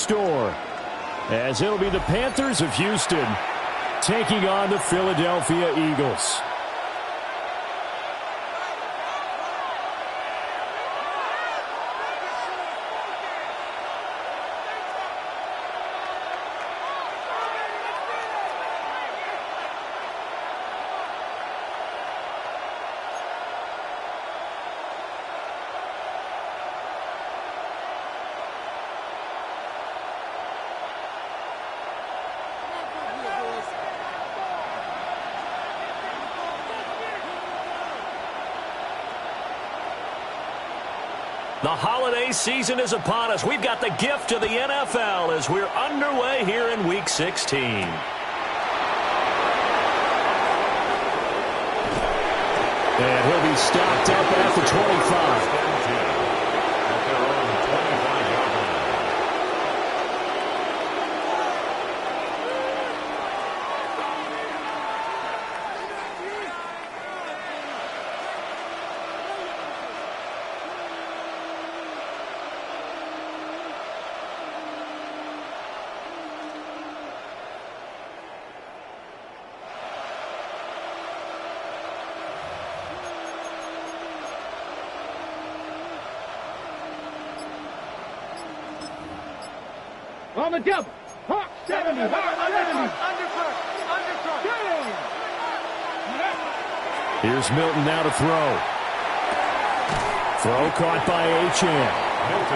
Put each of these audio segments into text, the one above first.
store, as it'll be the Panthers of Houston taking on the Philadelphia Eagles. The holiday season is upon us. We've got the gift of the NFL as we're underway here in Week 16. And he'll be stopped up at the 25. On the double. Hawk 70. Undercut. Here's Milton now to throw. Throw caught by Achane.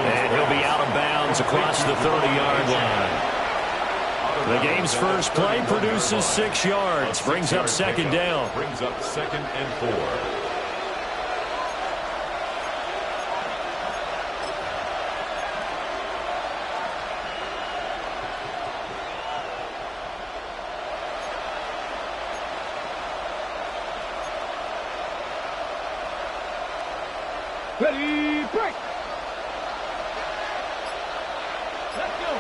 And he'll be out of bounds across the 30-yard line. The game's first play produces 6 yards. Brings up second down. Brings up 2nd and 4. Ready, break. Let's go.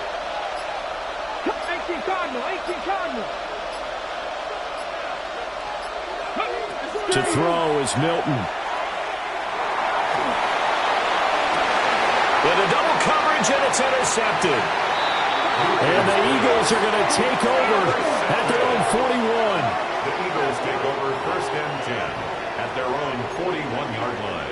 18 Cardinal. To throw is Milton. With a double coverage, and it's intercepted. And the Eagles are going to take over at their own 41. The Eagles take over 1st and 10 at their own 41-yard line.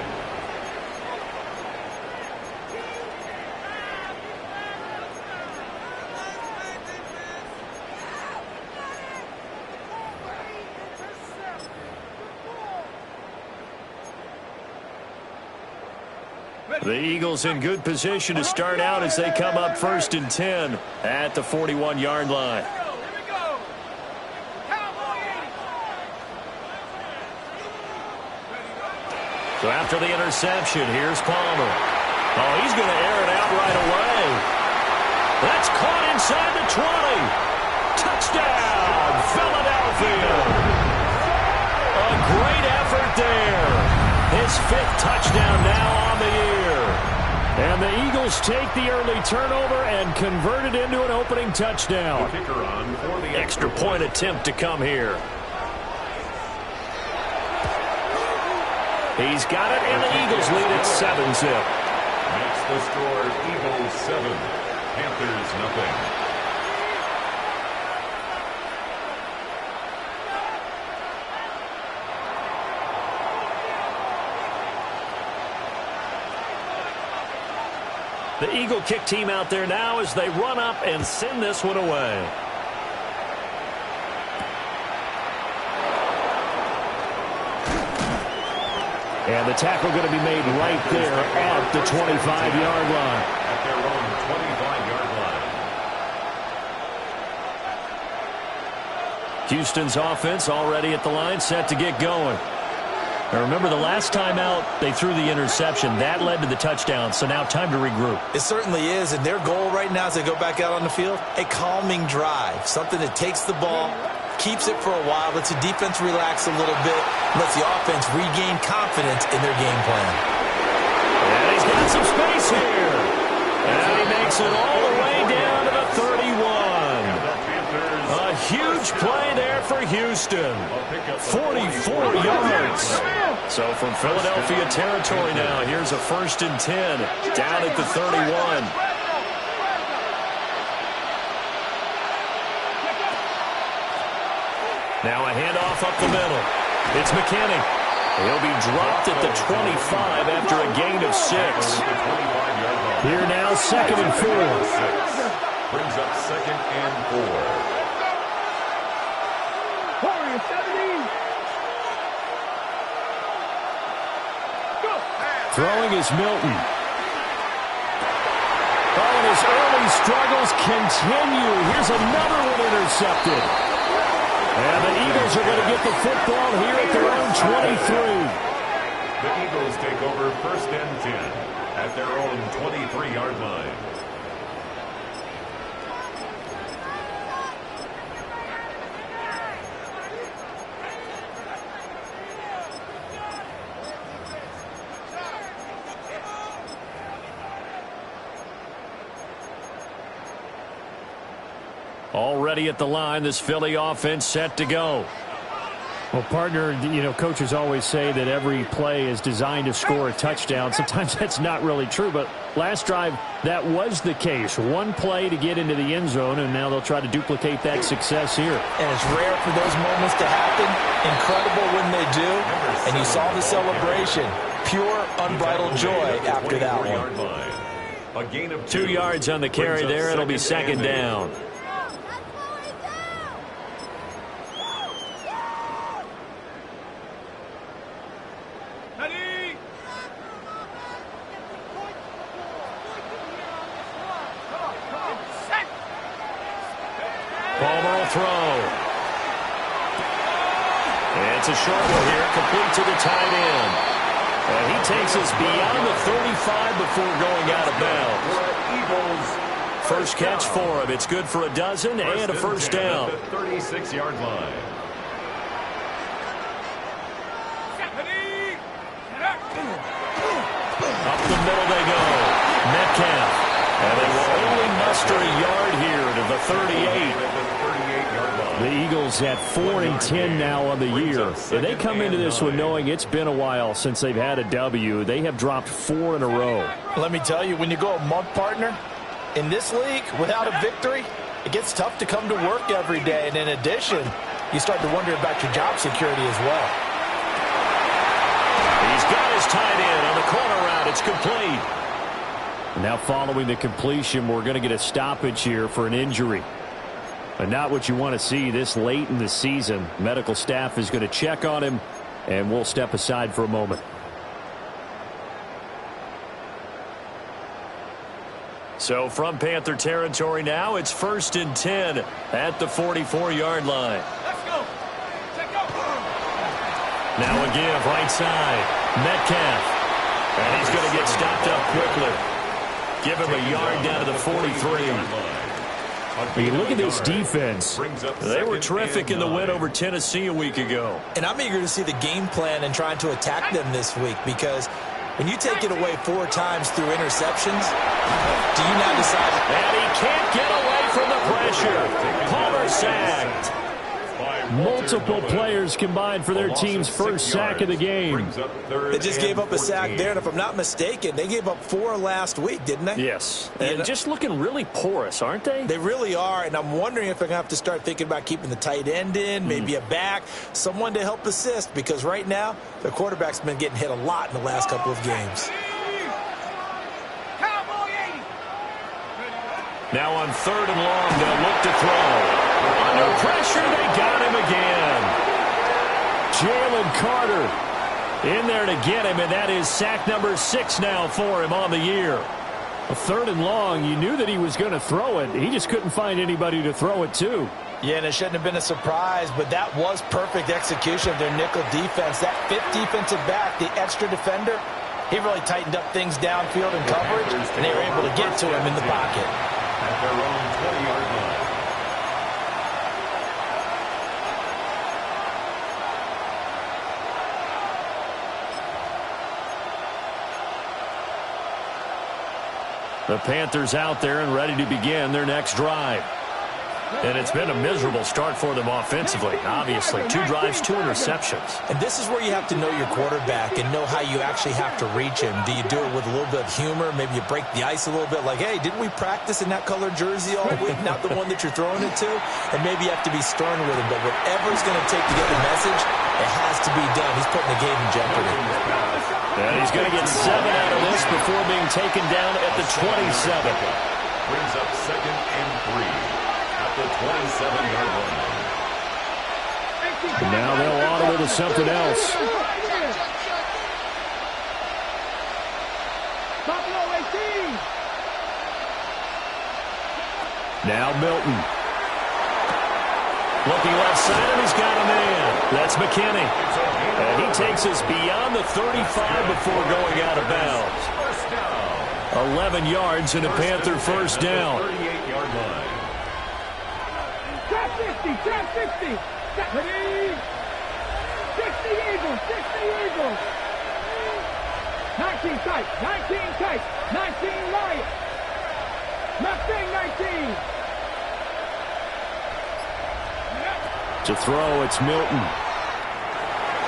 The Eagles in good position to start out as they come up 1st and 10 at the 41-yard line. So after the interception, here's Palmer. Oh, he's going to air it out right away. That's caught inside the 20. Touchdown, Philadelphia. A great effort there. His 5th touchdown now on the year. And the Eagles take the early turnover and convert it into an opening touchdown. The kicker on for the extra point attempt to come here. He's got it, and the Eagles lead at 7-zip. Makes the score Eagles 7, Panthers nothing. The Eagle kick team out there now as they run up and send this one away. And the tackle going to be made right there at the 25-yard line. At their own 25-yard line. Houston's offense already at the line, set to get going. Now remember, the last time out, they threw the interception. That led to the touchdown, so now time to regroup. It certainly is, and their goal right now as they go back out on the field, a calming drive, something that takes the ball, keeps it for a while, lets the defense relax a little bit, lets the offense regain confidence in their game plan. And he's got some space here. And he makes it all the way down to the 31. A huge play there for Houston. 44 yards. So from Philadelphia territory now, here's a 1st and 10 down at the 31. Now a handoff up the middle. It's McKinney. He'll be dropped at the 25 after a gain of 6. Here now, 2nd and 4. Brings up 2nd and 4. Warrior 70. Go. Throwing is Milton. Oh, and his early struggles continue. Here's another one intercepted. And the Eagles are going to get the football here at their own 23. The Eagles take over 1st and 10 at their own 23-yard line. Already at the line, this Philly offense set to go. Well, partner, coaches always say that every play is designed to score a touchdown. Sometimes that's not really true, but last drive, that was the case. One play to get into the end zone, and now they'll try to duplicate that success here. And it's rare for those moments to happen. Incredible when they do. And you saw the celebration. Pure, unbridled joy after that one. A gain of 2 yards on the carry there. It'll be 2nd down. Palmer will throw. It's a short one here, complete to the tight end. And he takes us beyond the 35 before going out of bounds. First catch for him. It's good for a dozen and a first down. 36-yard line. Up the middle they go. Metcalf. And they will only muster a yard here to the 38. The Eagles at 4-10 now on the year. And they come into this one knowing it's been a while since they've had a W. They have dropped 4 in a row. Let me tell you, when you go a month, partner, in this league, without a victory, it gets tough to come to work every day. And in addition, you start to wonder about your job security as well. He's got his tight end on the corner route. It's complete. Now following the completion, we're going to get a stoppage here for an injury. And not what you want to see this late in the season. Medical staff is going to check on him, and we'll step aside for a moment. So from Panther territory now, it's 1st and 10 at the 44-yard line. Let's go. Check go. Now a give right side. Metcalf. And he's going to get stopped up quickly. Give him a yard down to the 43. You look at this defense. They were terrific in the win over Tennessee a week ago. And I'm eager to see the game plan and trying to attack them this week, because when you take it away 4 times through interceptions, do you now decide? And he can't get away from the pressure. Palmer sacked. Multiple players combined for their team's first sack of the game. They just gave up a sack there, and if I'm not mistaken, they gave up 4 last week, didn't they? Yes. And just looking really porous, aren't they? They really are, and I'm wondering if they're going to have to start thinking about keeping the tight end in, maybe a back, someone to help assist, because right now, their quarterback's been getting hit a lot in the last couple of games. Now on 3rd and long, they'll look to throw. Under pressure, they got him again. Jalen Carter in there to get him, and that is sack number 6 now for him on the year. A 3rd and long, you knew that he was going to throw it. He just couldn't find anybody to throw it to. Yeah, and it shouldn't have been a surprise, but that was perfect execution of their nickel defense. That 5th defensive back, the extra defender, he really tightened up things downfield in coverage, and they were able to get to him in the pocket. At their own 20-yard line. The Panthers out there and ready to begin their next drive. And it's been a miserable start for them offensively. Obviously, 2 drives, 2 interceptions. And this is where you have to know your quarterback and know how you actually have to reach him. Do you do it with a little bit of humor? Maybe you break the ice a little bit like, hey, didn't we practice in that colored jersey all week? Not the one that you're throwing it to? And maybe you have to be stern with him. But whatever it's going to take to get the message, it has to be done. He's putting the game in jeopardy. And he's going to get 7 out of this before being taken down at the 27. Brings up 2nd and 3 at the 27-yard line. And now they'll audible to something else. Now Milton. Looking left side, and he's got a man. That's McKinney. And he takes us beyond the 35 before going out of bounds. 11 yards and a Panther first down. 38-yard line. Trap 50, trap 50. 60 Eagles, 60 Eagles. 19 tight, 19 tight, 19 Lions. Mustang 19. To throw, it's Milton.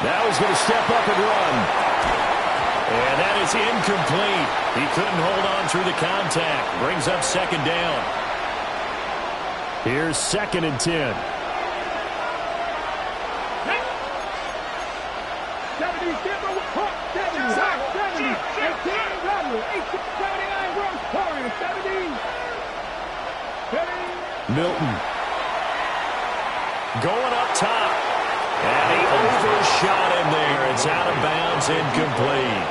Now he's going to step up and run. And that is incomplete. He couldn't hold on through the contact. Brings up 2nd down. Here's 2nd and 10. 70, 70, 18, Bradley, 79, Gross, Torrance, 70. Milton. Going up top. And he overshot him there. It's out of bounds, incomplete.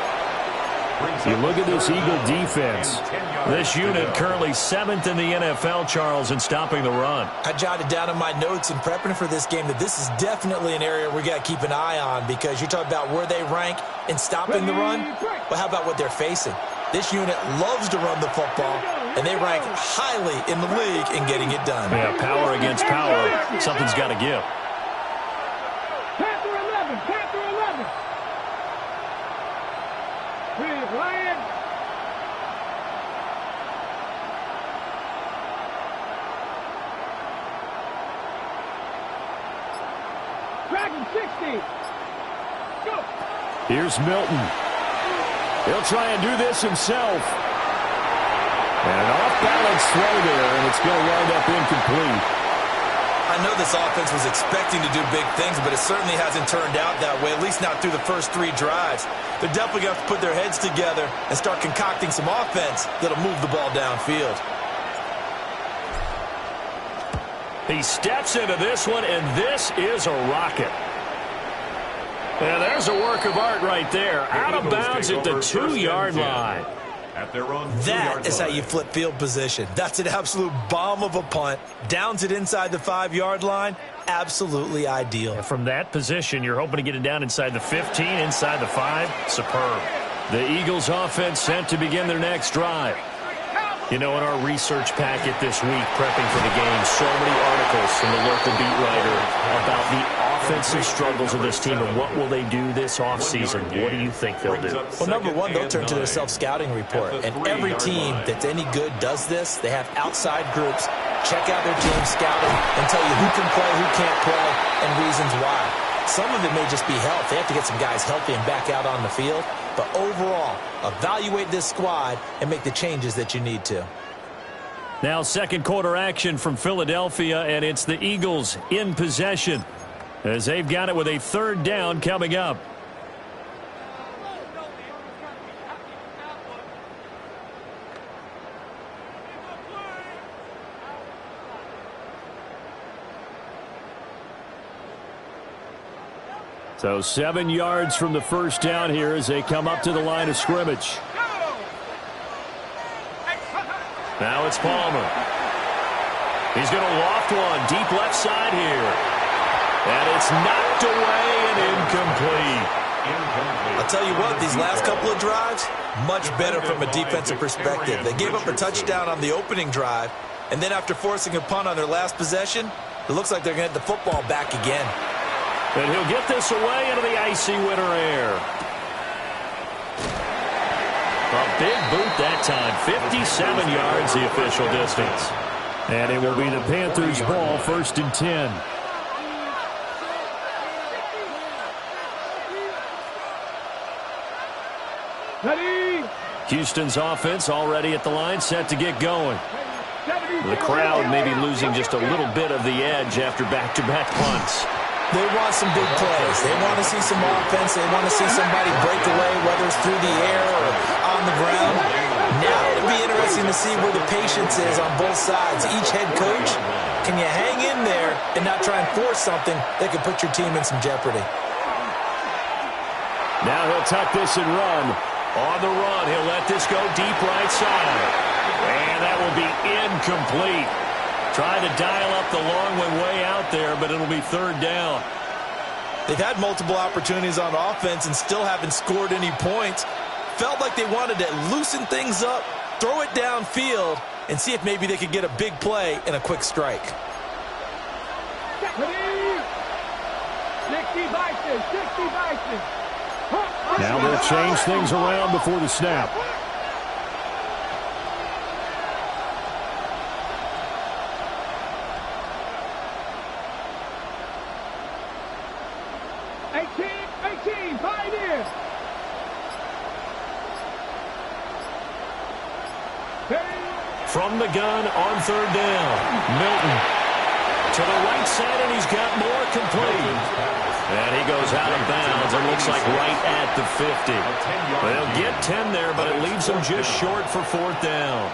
You look at this Eagle defense. This unit currently 7th in the NFL, Charles, in stopping the run. I jotted down in my notes in prepping for this game that this is definitely an area we got to keep an eye on because you're talking about where they rank in stopping the run. Well, how about what they're facing? This unit loves to run the football, and they rank highly in the league in getting it done. Yeah, power against power. Something's got to give. Panther 11, Panther 11. With Lions. Dragon 60. Go. Here's Milton. He'll try and do this himself. And an off-balance throw there, and it's going to wind up incomplete. I know this offense was expecting to do big things, but it certainly hasn't turned out that way, at least not through the first 3 drives. They're definitely going to have to put their heads together and start concocting some offense that'll move the ball downfield. He steps into this one, and this is a rocket. And there's a work of art right there. Out of bounds at the 2-yard line. At their own That is how you flip field position. That's an absolute bomb of a punt. Downs it inside the 5-yard line. Absolutely ideal. And from that position, you're hoping to get it down inside the 15, inside the 5. Superb. The Eagles offense set to begin their next drive. You know, in our research packet this week, prepping for the game, so many articles from the local beat writer about the offensive struggles of this team and what will they do this offseason. What do you think they'll do? Well, number one, they'll turn to their self-scouting report. And every team that's any good does this. They have outside groups, check out their team, scout them, and tell you who can play, who can't play, and reasons why. Some of it may just be health. They have to get some guys healthy and back out on the field. But overall, evaluate this squad and make the changes that you need to. Now second quarter action from Philadelphia, and it's the Eagles in possession as they've got it with a 3rd down coming up. So 7 yards from the first down here as they come up to the line of scrimmage. Now it's Palmer. He's going to loft one deep left side here. And it's knocked away and incomplete. I'll tell you what, these last couple of drives, much better from a defensive perspective. They gave up a touchdown on the opening drive, and then after forcing a punt on their last possession, it looks like they're going to get the football back again. And he'll get this away into the icy winter air. A big boot that time. 57 yards the official distance. And it will be the Panthers' ball, 1st and 10. Ready. Houston's offense already at the line, set to get going. The crowd may be losing just a little bit of the edge after back-to-back punts. They want some big plays. They want to see some offense. They want to see somebody break away, whether it's through the air or on the ground. Now it'll be interesting to see where the patience is on both sides. Each head coach, can you hang in there and not try and force something that could put your team in some jeopardy? Now he'll tuck this and run. On the run, he'll let this go deep right side. And that will be incomplete. Trying to dial up the long one way out there, but it'll be 3rd down. They've had multiple opportunities on offense and still haven't scored any points. Felt like they wanted to loosen things up, throw it downfield, and see if maybe they could get a big play and a quick strike. 60 Bison, 60 Bison. Now they'll change things around before the snap. From the gun on 3rd down. Milton to the right side, and he's got more complete. And he goes out of bounds. It looks like right at the 50. They'll get 10 there, but it leaves them just short for 4th down.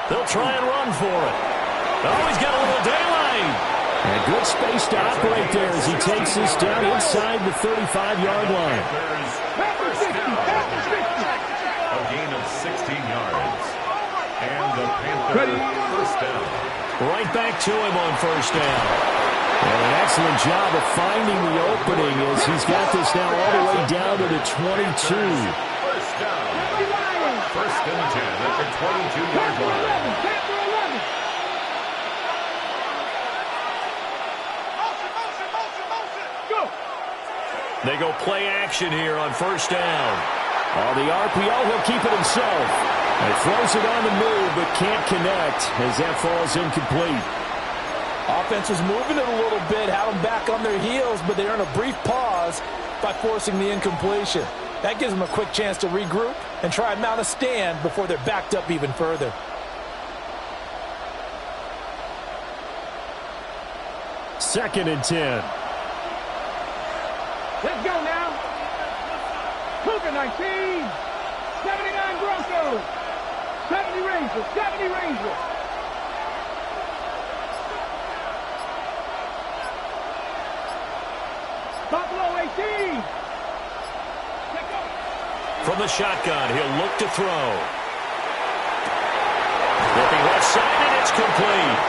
They'll try and run for it. Oh, he's got a little daylight. And good space to operate there as he takes this down inside the 35-yard line. A gain of 16 yards. And the Panthers 1st down. Right back to him on 1st down. And an excellent job of finding the opening as he's got this now all the way down to the 22. 1st down. 1st and 10 at the 22-yard line. They go play action here on 1st down. On the RPO, he'll keep it himself. And throws it on the move, but can't connect as that falls incomplete. Offense was moving it a little bit, had them back on their heels, but they earn a brief pause by forcing the incompletion. That gives them a quick chance to regroup and try and mount a stand before they're backed up even further. Second and 10. Let's go now. Cougar 19. 79 Broncos. 70 Rangers. 70 Rangers. Buffalo 18. From the shotgun, he'll look to throw. Looking left side, and it's complete.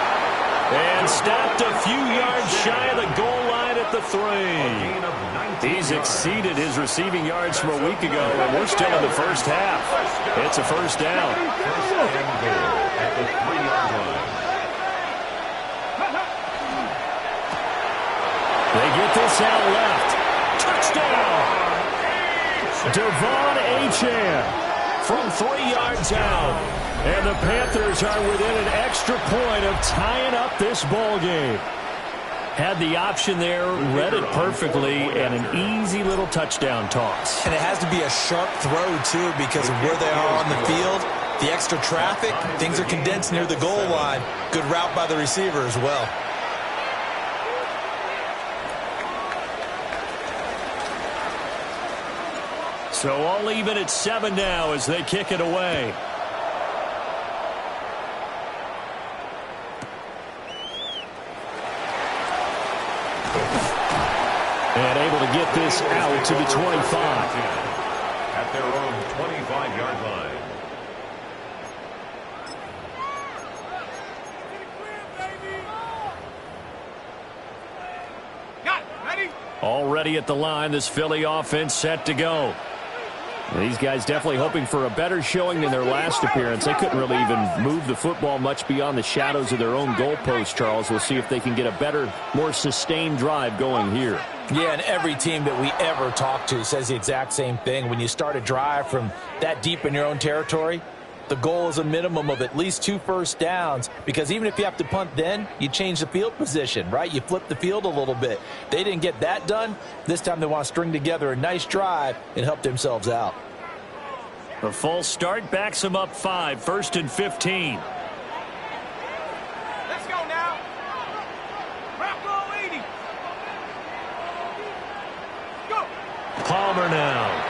And stopped a few yards shy of the goal line at the 3. He's exceeded his receiving yards from a week ago, and we're still in the 1st half. It's a 1st down. 1st and goal at the 3-yard line. They get this out left. Touchdown! Devon Achane from 3 yards out. And the Panthers are within an extra point of tying up this ball game. Had the option there, read it perfectly, and an easy little touchdown toss. And it has to be a sharp throw, too, because of where they are on the field. The extra traffic, things are condensed near the goal line. Good route by the receiver as well. So all even at 7 now as they kick it away. And able to get this out to the 25. At their own 25-yard line. Got it. Ready? Already at the line, this Philly offense set to go. These guys definitely hoping for a better showing than their last appearance. They couldn't really even move the football much beyond the shadows of their own goalpost, Charles. We'll see if they can get a better, more sustained drive going here. Yeah, and every team that we ever talk to says the exact same thing. When you start a drive from that deep in your own territory, the goal is a minimum of at least 2 first downs, because even if you have to punt then, you change the field position, right? You flip the field a little bit. They didn't get that done. This time they want to string together a nice drive and help themselves out. The false start backs them up 5, 1st and 15. Let's go now. Rocco 80. Go. Palmer now.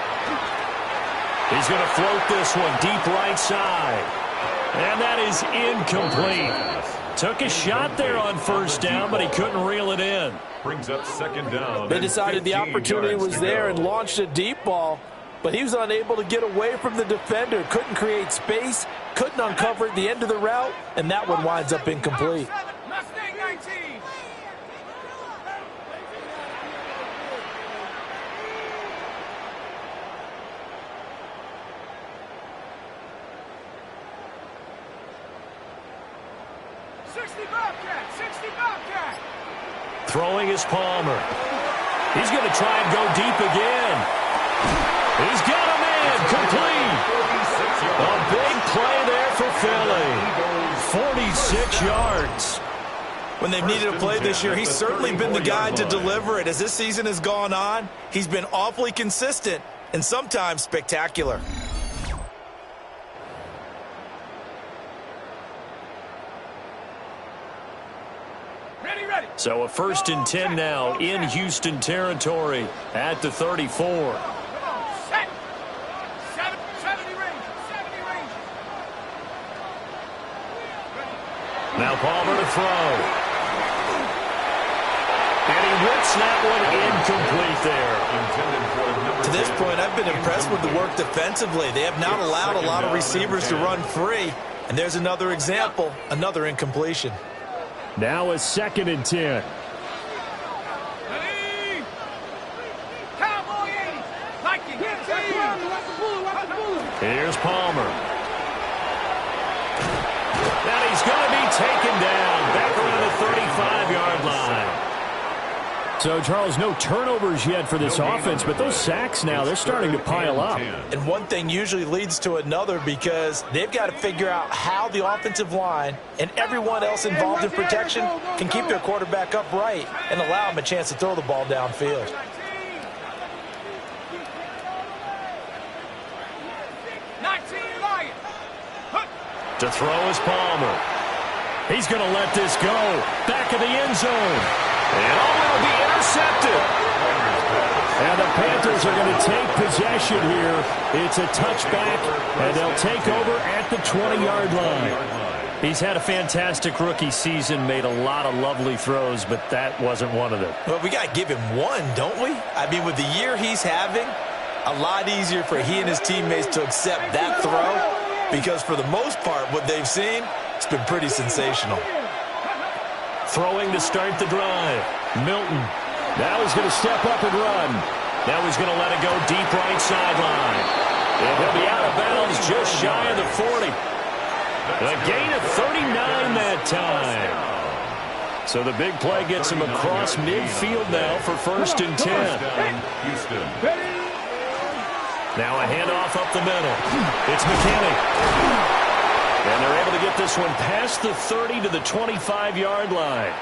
He's going to float this one deep right side. And that is incomplete. Took a shot there on first down, but he couldn't reel it in. Brings up 2nd down. They decided the opportunity was there and launched a deep ball, but he was unable to get away from the defender. Couldn't create space, couldn't uncover at the end of the route, and that one winds up incomplete. Mustang 19. Throwing is Palmer. He's going to try and go deep again. He's got a man complete. A big play there for Philly. 46 yards. When they've needed a play this year, he's certainly been the guy to deliver it. As this season has gone on, he's been awfully consistent and sometimes spectacular. So a 1st and 10 now in Houston territory at the 34. Set. 70 range. Now Palmer to throw. And he whips that one incomplete there. To this point, I've been impressed with the work defensively. They have not allowed a lot of receivers to run free. And there's another example, another incompletion. Now a 2nd and 10. Cowboy 80. Like it. Here's Palmer. And he's going to be taken down back around the 35-yard line. So, Charles, no turnovers yet for this offense, but those sacks now, they're starting to pile up. And one thing usually leads to another, because they've got to figure out how the offensive line and everyone else involved in protection can keep their quarterback upright and allow him a chance to throw the ball downfield. To throw is Palmer. He's going to let this go. Back of the end zone. And will be intercepted. And the Panthers are going to take possession here. It's a touchback, and they'll take over at the 20-yard line. He's had a fantastic rookie season, made a lot of lovely throws, but that wasn't one of them. Well, we got to give him one, don't we? I mean, with the year he's having, a lot easier for he and his teammates to accept that throw, because for the most part, what they've seen, it's been pretty sensational. Throwing to start the drive. Milton. Now he's going to step up and run. Now he's going to let it go deep right sideline. And he'll be out of bounds just shy of the 40. A gain of 39 that time. So the big play gets him across midfield now for 1st and 10. Now a handoff up the middle. It's McKinney. And they're able to get this one past the 30 to the 25-yard line.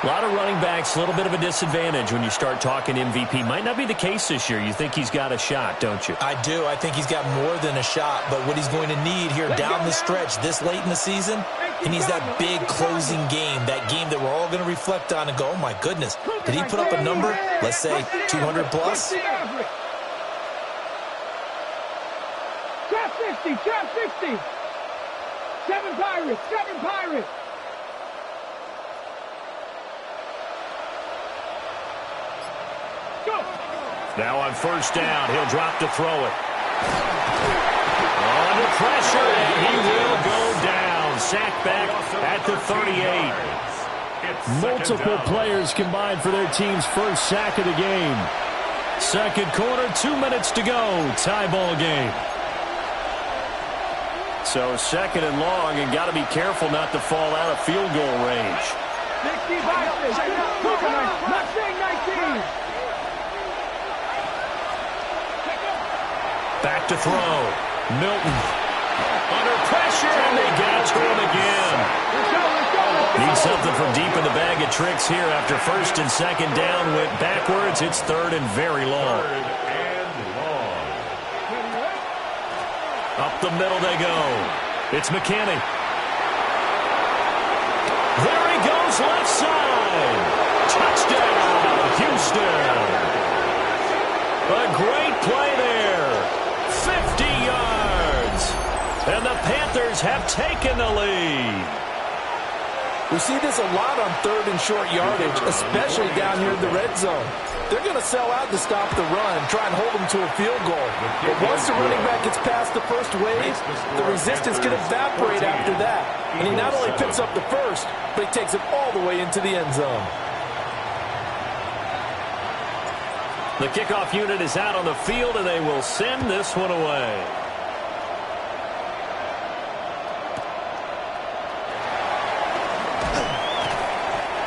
A lot of running backs, a little bit of a disadvantage when you start talking MVP. Might not be the case this year. You think he's got a shot, don't you? I do. I think he's got more than a shot. But what he's going to need here down the stretch this late in the season, he needs that big closing game, that game that we're all going to reflect on and go, oh, my goodness, did he put up a number, let's say, 200 plus? Trap 60, trap 60. 7 Pirates, 7 Pirates. Go. Now on 1st down, he'll drop to throw it. Under pressure, and he will go down. Sacked back at the 38. Multiple players combined for their team's first sack of the game. 2nd quarter, 2 minutes to go. Tie ball game. So 2nd and long, and got to be careful not to fall out of field goal range. 65, Mustang 19. Back to throw. Milton. Under pressure, and they get it to him again. Need something from deep in the bag of tricks here after first and second down went backwards. It's third and very long. Up the middle they go. It's McKinney. There he goes, left side. Touchdown, Houston. A great play there. 50 yards. And the Panthers have taken the lead. We see this a lot on third and short yardage, especially down here in the red zone. They're going to sell out to stop the run, try and hold them to a field goal. But once the running back gets past the first wave, the resistance can evaporate after that. And he not only picks up the first, but he takes it all the way into the end zone. The kickoff unit is out on the field, and they will send this one away.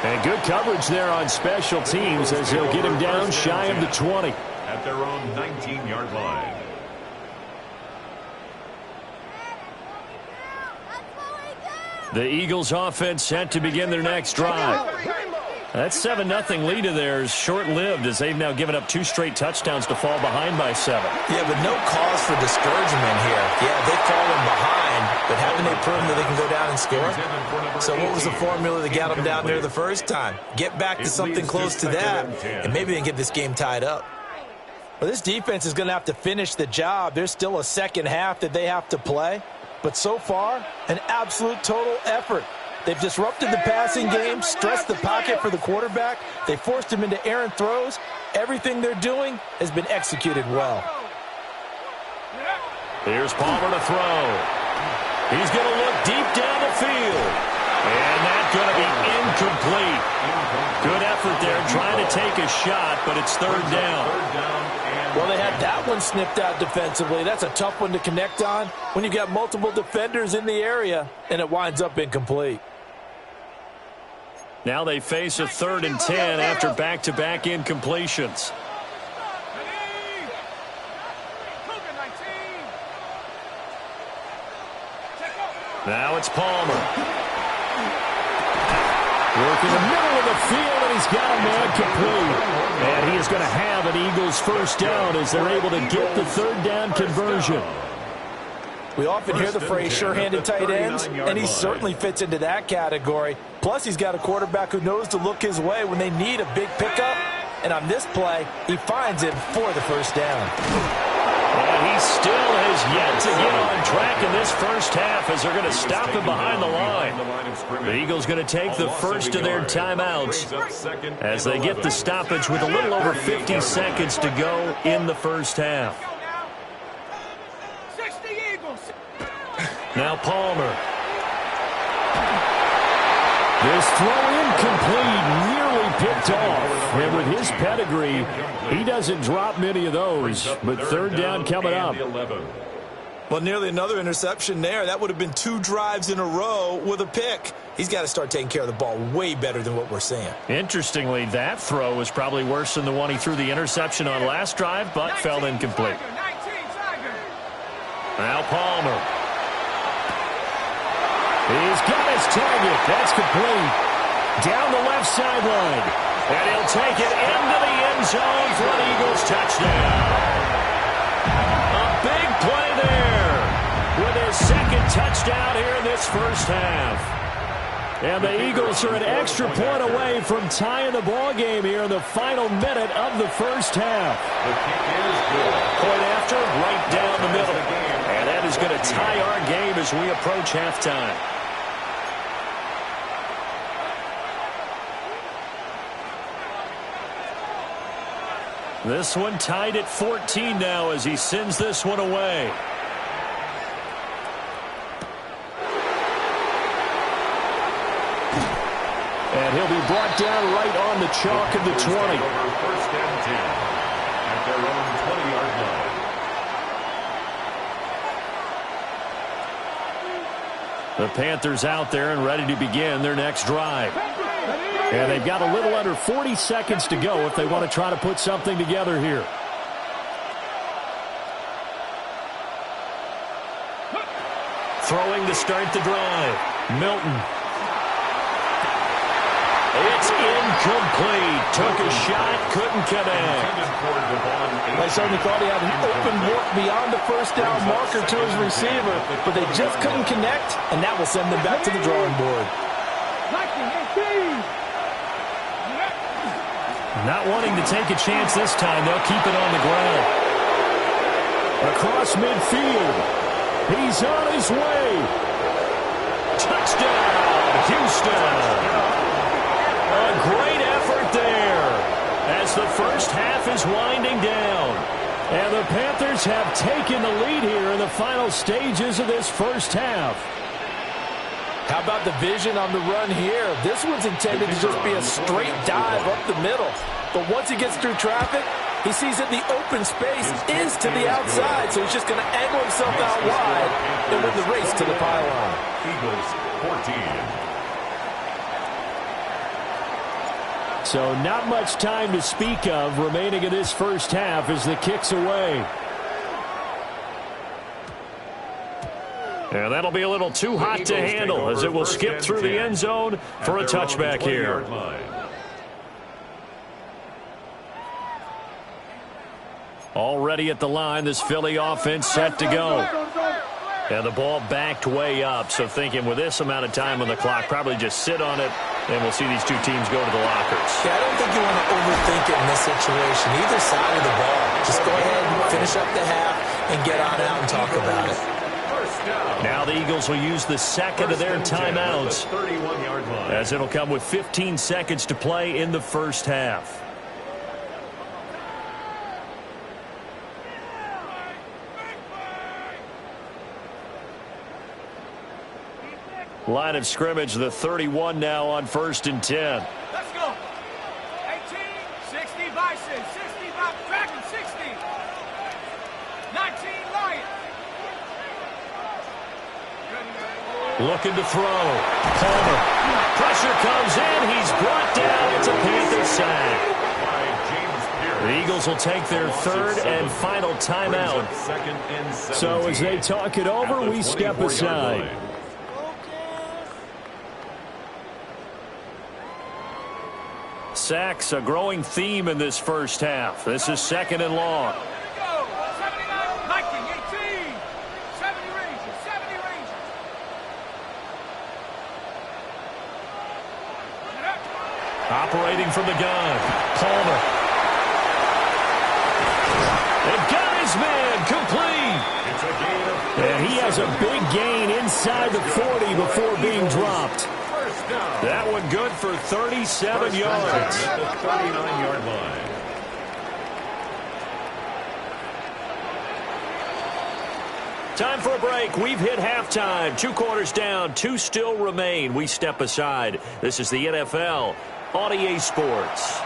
And good coverage there on special teams as they'll get him down shy of the 20. At their own 19-yard line. The Eagles offense set to begin their next drive. That 7-0 lead of theirs short-lived as they've now given up 2 straight touchdowns to fall behind by 7. Yeah, but no cause for discouragement here. Yeah, they've fallen behind, but haven't they proven that they can go down and score? So what was the formula that got them down there the first time? Get back to something close to that, and maybe they can get this game tied up. Well, this defense is going to have to finish the job. There's still a second half that they have to play, but so far, an absolute total effort. They've disrupted the passing game, stressed the pocket for the quarterback. They forced him into errant throws. Everything they're doing has been executed well. Here's Palmer to throw. He's going to look deep down the field. And that's going to be incomplete. Good effort there trying to take a shot, but it's third down. Well, they had that one snipped out defensively. That's a tough one to connect on when you got multiple defenders in the area, and it winds up incomplete. Now they face a 3rd and 10 after back-to-back incompletions. Now it's Palmer. Work in the middle of the field, and he's got a man complete. And he is going to have an Eagles first down as they're able to get the 3rd down conversion. We often hear the phrase sure-handed tight ends, and he certainly fits into that category. Plus, he's got a quarterback who knows to look his way when they need a big pickup. And on this play, he finds him for the first down. And he still has yet to get on track in this first half as they're going to stop him behind the line. The Eagles going to take the first of their timeouts as they get the stoppage with a little over 50 seconds to go in the first half. Now Palmer. This throw incomplete, nearly picked off. And with his pedigree, he doesn't drop many of those. But 3rd down coming up. Well, nearly another interception there. That would have been 2 drives in a row with a pick. He's got to start taking care of the ball way better than what we're seeing. Interestingly, that throw was probably worse than the one he threw the interception on last drive, but fell incomplete. Now Palmer. He's got his target. That's complete. Down the left sideline. And he'll take it into the end zone for an Eagles touchdown. A big play there with his 2nd touchdown here in this first half. And the Eagles are an extra point away from tying the ball game here in the final minute of the first half. Point after, right down the middle. And that is going to tie our game as we approach halftime. This one tied at 14 now as he sends this one away. And he'll be brought down right on the chalk of the 20. First and 10 at their own 20-yard line. The Panthers out there and ready to begin their next drive. And they've got a little under 40 seconds to go if they want to try to put something together here. Throwing to start the drive. Milton. It's incomplete. Took a shot, couldn't connect. I certainly thought he had an open look beyond the first down marker to his receiver, but they just couldn't connect, and that will send them back to the drawing board. Not wanting to take a chance this time, they'll keep it on the ground. Across midfield. He's on his way. Touchdown, Houston. A great effort there as the first half is winding down. And the Panthers have taken the lead here in the final stages of this first half. How about the vision on the run here? This one's intended to just be a straight dive up the middle. But once he gets through traffic, he sees that the open space is to the outside, so he's just going to angle himself out wide and win the race to the pylon. Eagles 14. So not much time to speak of remaining in this first half as the kick's away. And that'll be a little too hot to handle as it will skip through the end zone for a touchback here. Already at the line, this Philly offense set to go. And the ball backed way up, so thinking with this amount of time on the clock, probably just sit on it, and we'll see these two teams go to the lockers. Yeah, I don't think you want to overthink it in this situation. Either side of the ball. Just go ahead and finish up the half and get on out and talk about it. Now the Eagles will use the second of their timeouts, 31-yard line. as it'll come with 15 seconds to play in the first half. Line of scrimmage, the 31 now on 1st and 10. Let's go. 18, 60 Bison, 60 Dragon, 60. 19 Lion. Looking to throw. Palmer. Pressure comes in. He's brought down. It's a Panther sack. The Eagles will take their third and final timeout. So as they talk it over, we step aside. Sacks, a growing theme in this first half. This is 2nd and long. Operating from the gun, Palmer. They've got his man complete. And he has a big gain inside the 40 before being dropped. That one good for 37 yards. At the 39-yard line. Time for a break. We've hit halftime. 2 quarters down. 2 still remain. We step aside. This is the NFL on EA Sports.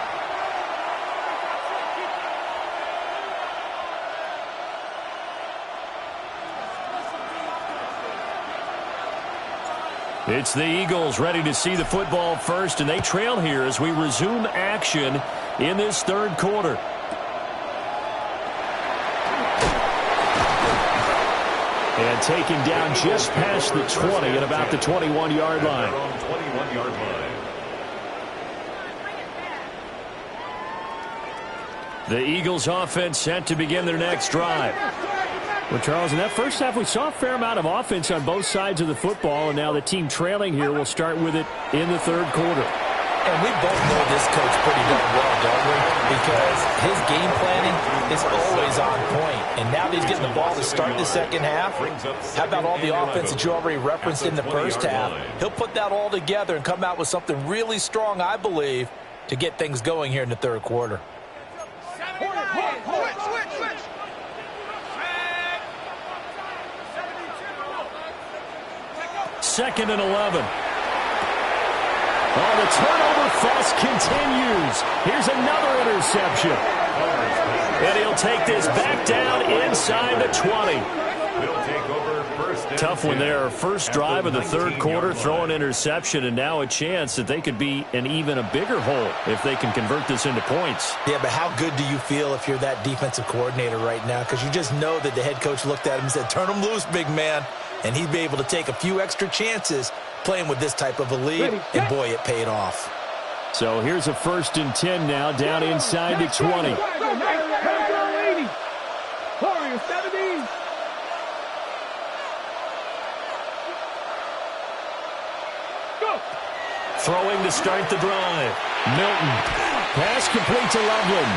It's the Eagles ready to see the football first, and they trail here as we resume action in this third quarter. And taken down just past the 20 at about the 21-yard line. 21-yard line. The Eagles offense set to begin their next drive. Well, Charles, in that first half, we saw a fair amount of offense on both sides of the football, and now the team trailing here will start with it in the third quarter. And we both know this coach pretty darn well, don't we? Because his game planning is always on point. And now that he's getting the ball to start the second half, how about all the offense that you already referenced in the first half? He'll put that all together and come out with something really strong, I believe, to get things going here in the third quarter. Second and 11. Oh, the turnover fest continues. Here's another interception. And he'll take this back down inside the 20. He'll take over First and Tough one 10 there. First at drive the of the third quarter, 19-yard throw an line. interception, and now a chance that they could be an even a bigger hole if they can convert this into points. Yeah, but how good do you feel if you're that defensive coordinator right now? Because you just know that the head coach looked at him and said, turn him loose, big man. And he'd be able to take a few extra chances playing with this type of a lead. And, boy, it paid off. So here's a 1st and 10 now, down inside the 20. Warriors 17. Go. Throwing to start the drive. Milton. Pass complete to Loveland.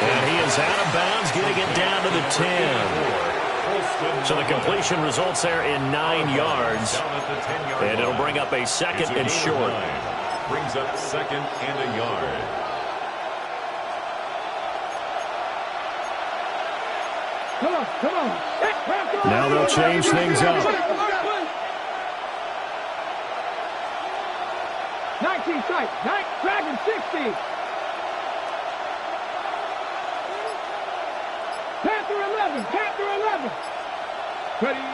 And he is out of bounds, getting it down to the 10. So the completion results there in 9 yards. And it'll bring up a 2nd and short. Brings up 2nd and a yard. Come on, come on. Now they'll change things up. 19 sight. Dragon 60. Panther 11. Panther 11. Ready.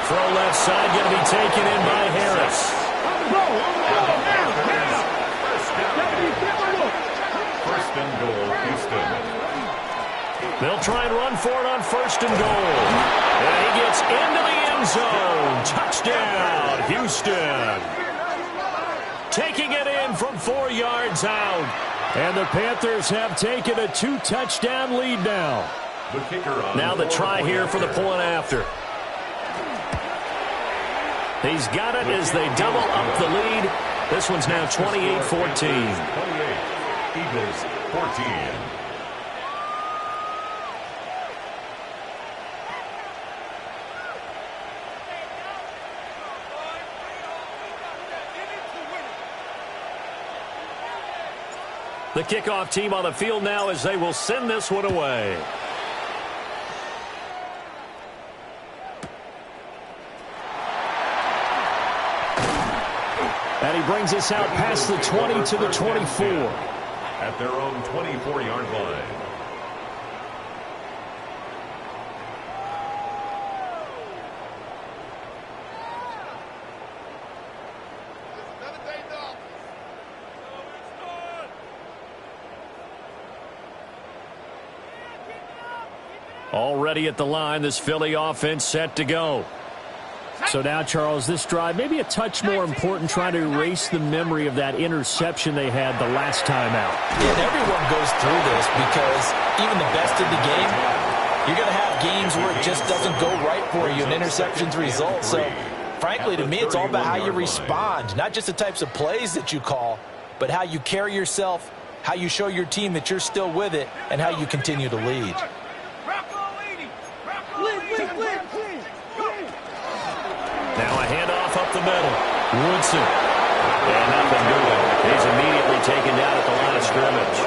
Throw left side, going to be taken in by Harris. First and goal, Houston. They'll try and run for it on 1st and goal. And he gets into the end zone. Touchdown, Houston. Taking it in from 4 yards out. And the Panthers have taken a 2-touchdown lead now. The kicker on Now the try here for the point after. He's got it as they double up the lead. This one's now 28-14. 28. Eagles 14. The kickoff team on the field now as they will send this one away. And he brings us out past the 20 to the 24. At their own 24-yard line. Already at the line, this Philly offense set to go. So now, Charles, this drive maybe a touch more important, trying to erase the memory of that interception they had the last time out. Yeah, and everyone goes through this because even the best in the game, you're going to have games where it just doesn't go right for you, and interceptions result. So, frankly, to me, it's all about how you respond, not just the types of plays that you call, but how you carry yourself, how you show your team that you're still with it, and how you continue to lead. Now a handoff up the middle. Woodson. And nothing doing. He's immediately taken down at the line of scrimmage.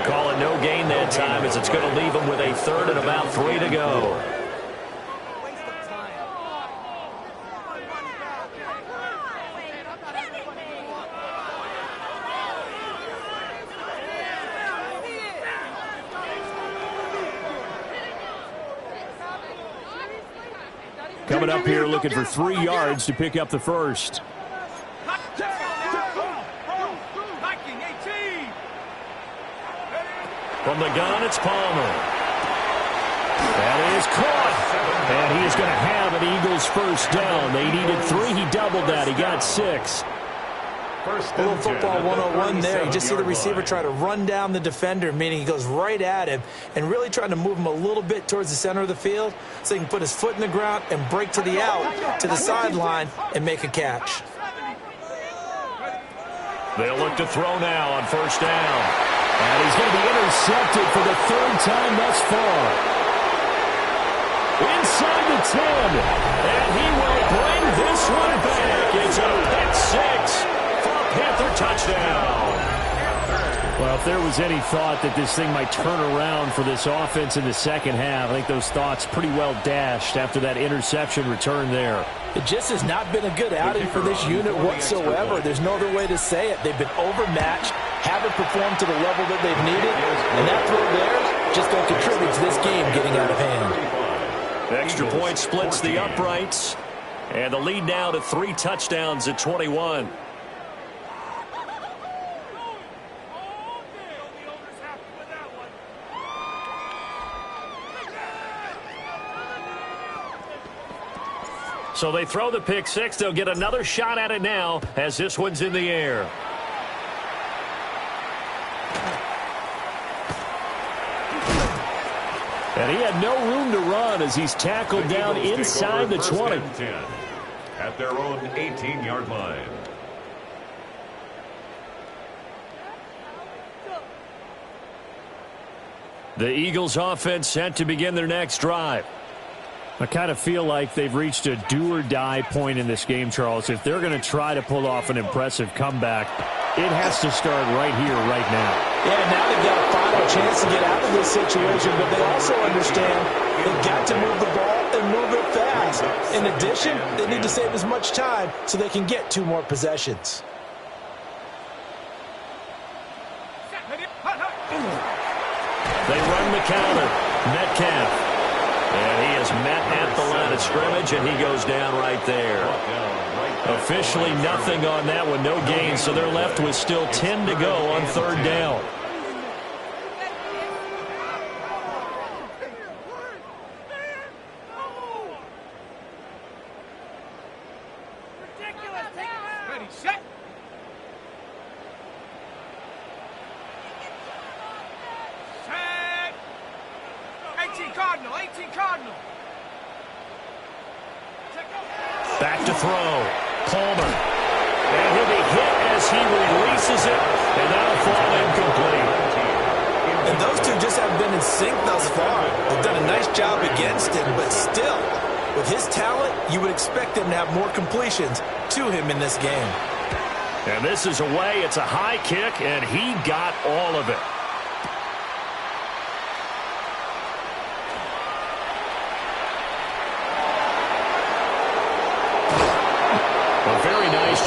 Calling no gain that time as it's going to leave him with a 3rd and about 3 to go. Coming up here looking for 3 yards to pick up the first. From the gun, it's Palmer. That is caught. And he is going to have an Eagles first down. They needed 3. He doubled that. He got 6. First A little and football 10 at the 101 there. You just see the 37-yard receiver line. try to run down the defender, meaning he goes right at him and really trying to move him a little bit towards the center of the field so he can put his foot in the ground and break to the out, to the sideline, and make a catch. They'll look to throw now on 1st down. And he's going to be intercepted for the 3rd time thus far. Inside the 10. And he will bring this one back. It's a pick 6 for a Panther touchdown. Well, if there was any thought that this thing might turn around for this offense in the second half, I think those thoughts pretty well dashed after that interception return there. It just has not been a good outing for this unit whatsoever. There's no other way to say it. They've been overmatched, haven't performed to the level that they've needed, and that throw there just going to contribute to this game getting out of hand. Extra point splits the uprights. And the lead now to 3 touchdowns at 21. So they throw the pick six. They'll get another shot at it now as this one's in the air. And he had no room to run as he's tackled down inside the 20. At their own 18-yard line. The Eagles offense set to begin their next drive. I kind of feel like they've reached a do-or-die point in this game, Charles. If they're going to try to pull off an impressive comeback, it has to start right here, right now. Yeah, now they've got a final chance to get out of this situation, but they also understand they've got to move the ball and move it fast. In addition, they need to save as much time so they can get 2 more possessions. They run the counter. Metcalf. And he is met at the line of scrimmage, and he goes down right there. Officially nothing on that one, no gain, so they're left with still 10 to go on 3rd down. Ready, set. Set. 18 Cardinal, 18 Cardinal. Back to throw. Palmer. And he'll be hit as he releases it, and that'll fall incomplete. And those two just haven't been in sync thus far. They've done a nice job against him, but still, with his talent, you would expect him to have more completions to him in this game. And this is away. It's a high kick, and he got all of it.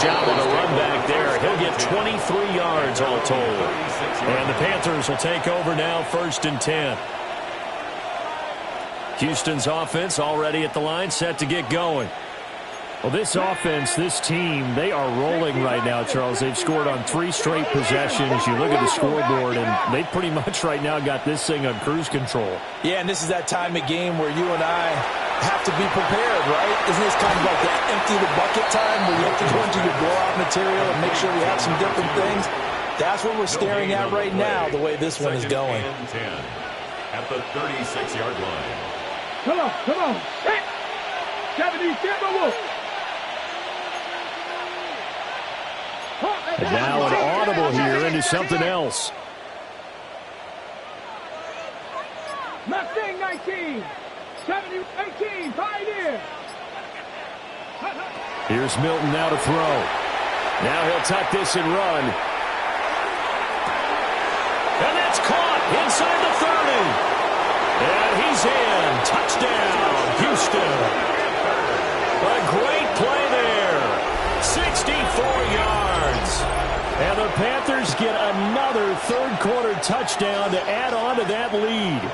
Job on the run back there. He'll get 23 yards all told. And the Panthers will take over now, 1st and 10. Houston's offense already at the line, set to get going. Well, this offense, this team, they are rolling right now, Charles. They've scored on 3 straight possessions. You look at the scoreboard, and they pretty much right now got this thing on cruise control. Yeah, and this is that time of game where you and I have to be prepared, right? Isn't this kind of like the empty the bucket time where you have to go into your blowout material and make sure we have some different things? That's what we're staring at right now, the way this one is going. 10 at the 36-yard line. Come on. Set. 77 Wolf. And now an audible here into something else. Mustang 19. 18, Pioneer. Here's Milton now to throw. Now he'll tuck this and run. And that's caught inside the 30. And he's in. Touchdown, Houston. A great play there. 64 yards. And the Panthers get another 3rd quarter touchdown to add on to that lead.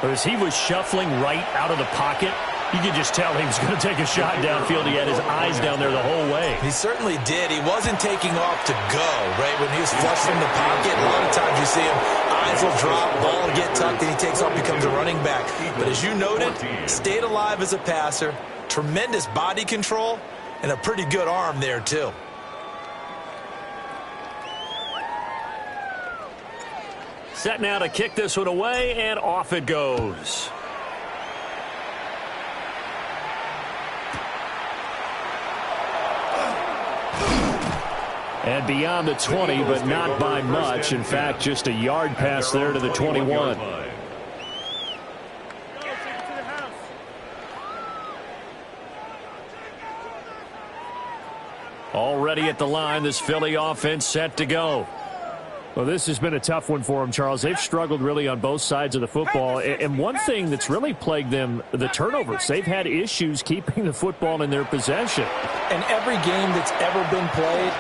As he was shuffling right out of the pocket, you could just tell he was going to take a shot downfield. He had his eyes down there the whole way. He certainly did. He wasn't taking off to go, right? When he was flush from the pocket, a lot of times you see him, eyes will drop, ball will get tucked, and he takes off, becomes a running back. But as you noted, stayed alive as a passer, tremendous body control, and a pretty good arm there, too. Set now to kick this one away, and off it goes. And beyond the 20, but not by much. In fact, just a yard pass there to the 21. Already at the line, this Philly offense set to go. Well, this has been a tough one for them, Charles. They've struggled really on both sides of the football. And one thing that's really plagued them, the turnovers. They've had issues keeping the football in their possession. And every game that's ever been played,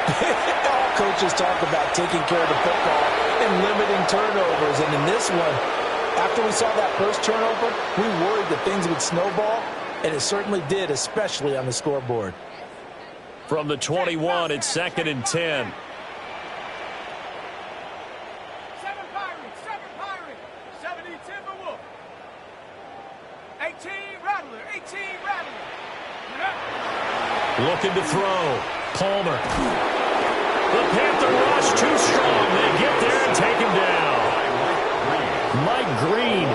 it all coaches talk about taking care of the football and limiting turnovers. And in this one, after we saw that first turnover, we worried that things would snowball, and it certainly did, especially on the scoreboard. From the 21, it's 2nd and 10. 7 Pirates, 70 Timberwolf. 18 Rattler, 18 Rattler. Looking to throw. Palmer. The Panther rush too strong. They get there and take him down. Mike Green.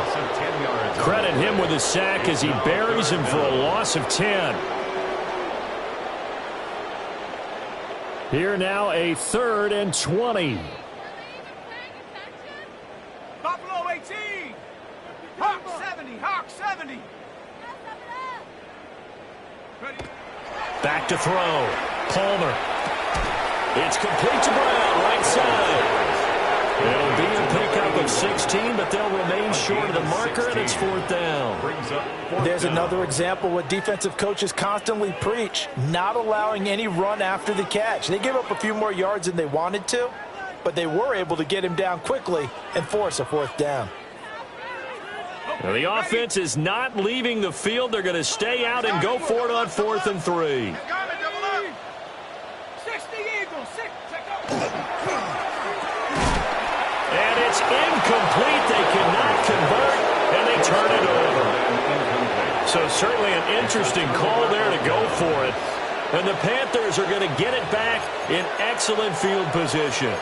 Credit him with a sack as he buries him for a loss of 10. Here now a 3rd and 20. Buffalo 18. Hawk 70, Hawk 70. Ready? Back to throw. Palmer. It's complete to Brown, right side. It'll be a pickup of 16, but they'll remain short of the marker, and it's 4th down. There's another example what defensive coaches constantly preach, not allowing any run after the catch. They gave up a few more yards than they wanted to, but they were able to get him down quickly and force a 4th down. Now the offense is not leaving the field. They're going to stay out and go for it on 4th and 3. 60 Eagles, 6. And it's incomplete. They cannot convert, and they turn it over. So certainly an interesting call there to go for it. And the Panthers are going to get it back in excellent field position.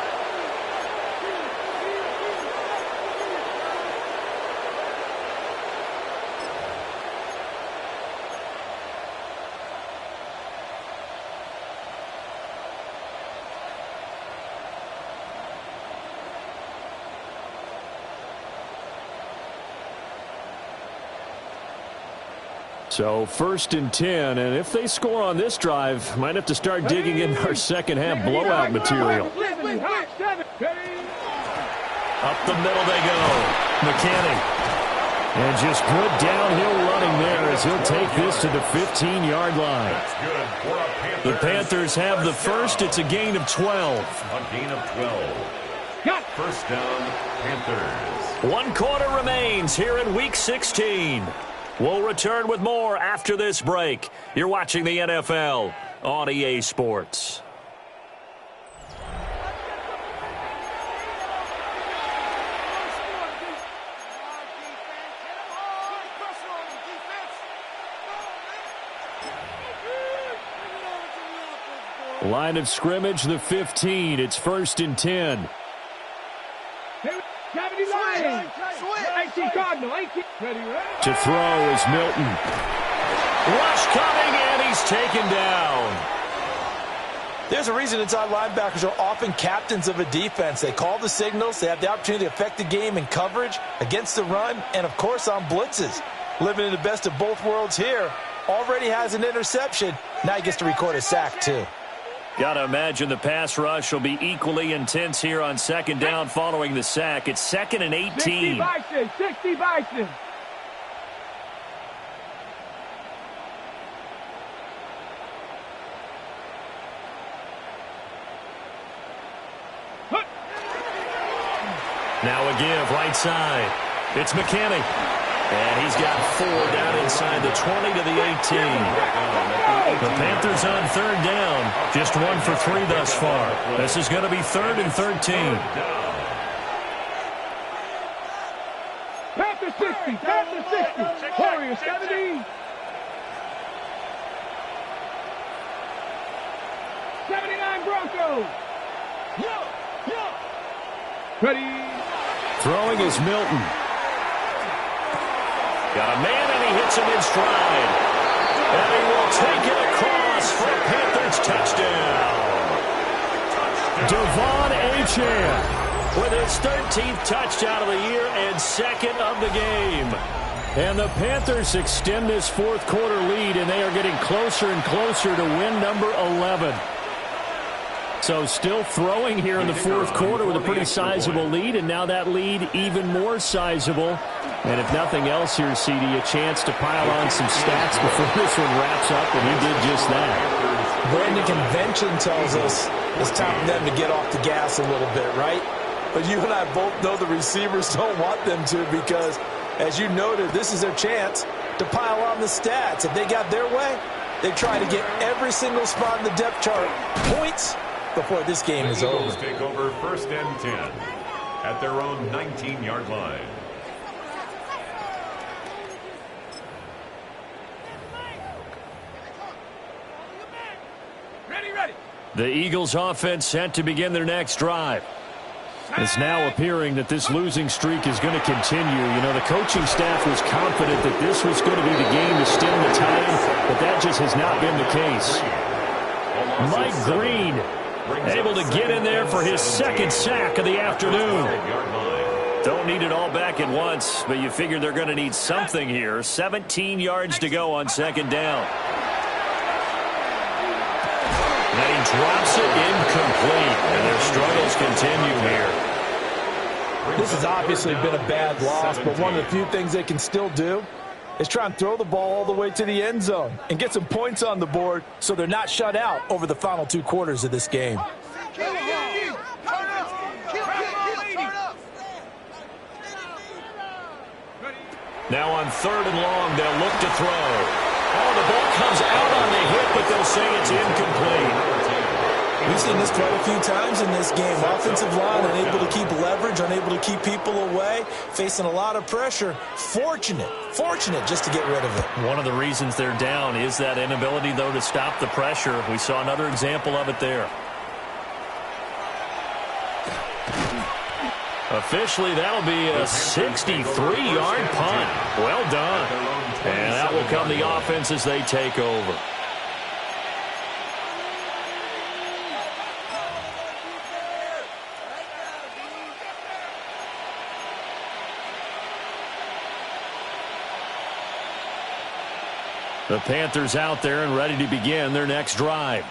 So 1st and 10, and if they score on this drive, might have to start digging in our second half blowout material. Up the middle they go. McKinney. And just good downhill running there as he'll take this to the 15-yard line. The Panthers have the first. It's a gain of 12. A gain of 12. First down, Panthers. 1 quarter remains here in Week 16. We'll return with more after this break. You're watching the NFL on EA Sports. Line of scrimmage, the 15. It's 1st and 10. 70 Lions. 18 Cardinal. 18. Ready. To throw is Milton. Rush coming, and he's taken down. There's a reason inside linebackers are often captains of a defense. They call the signals. They have the opportunity to affect the game in coverage, against the run, and, of course, on blitzes. Living in the best of both worlds here. Already has an interception. Now he gets to record a sack, too. Got to imagine the pass rush will be equally intense here on 2nd down following the sack. It's 2nd and 18. 60 Bison. 60 Bison. Now a give right side. It's McKinney. And he's got 4 down inside the 20 to the 18. The Panthers on 3rd down. Just 1 for 3 thus far. This is going to be 3rd and 13. Panthers 60. Panthers 60. Warriors 70. 79 Broncos. Ready. Throwing is Milton. Got a man, and he hits him in stride. And he will take it across for a Panthers touchdown. Devon Achane with his 13th touchdown of the year and 2nd of the game. And the Panthers extend this 4th quarter lead, and they are getting closer and closer to win number 11. So still throwing here in the 4th quarter with a pretty sizable lead, and now that lead even more sizable. And if nothing else here, CD, a chance to pile on some stats before this one wraps up, and he did just that. Brandon, convention tells us it's time for them to get off the gas a little bit, right? But you and I both know the receivers don't want them to because, as you noted, this is their chance to pile on the stats. If they got their way, they try to get every single spot in the depth chart points before this game is over. The Eagles take over 1st and 10 at their own 19-yard line. The Eagles offense set to begin their next drive. It's now appearing that this losing streak is going to continue. You know, the coaching staff was confident that this was going to be the game to stem the tide, but that just has not been the case. Mike Green able to get in there for his 2nd sack of the afternoon. Don't need it all back at once, but you figure they're going to need something here. 17 yards to go on 2nd down. And he drops it incomplete, and their struggles continue here. This has obviously been a bad loss, but one of the few things they can still do is try and throw the ball all the way to the end zone and get some points on the board so they're not shut out over the final 2 quarters of this game. Now on 3rd and long, they'll look to throw. Oh, the ball comes out on the hit, but they'll say it's incomplete. We've seen this quite a few times in this game. Offensive line unable to keep leverage, unable to keep people away, facing a lot of pressure. Fortunate just to get rid of it. One of the reasons they're down is that inability, though, to stop the pressure. We saw another example of it there. Officially, that'll be a 63-yard punt. Well done. And that will come the offense as they take over. The Panthers out there and ready to begin their next drive.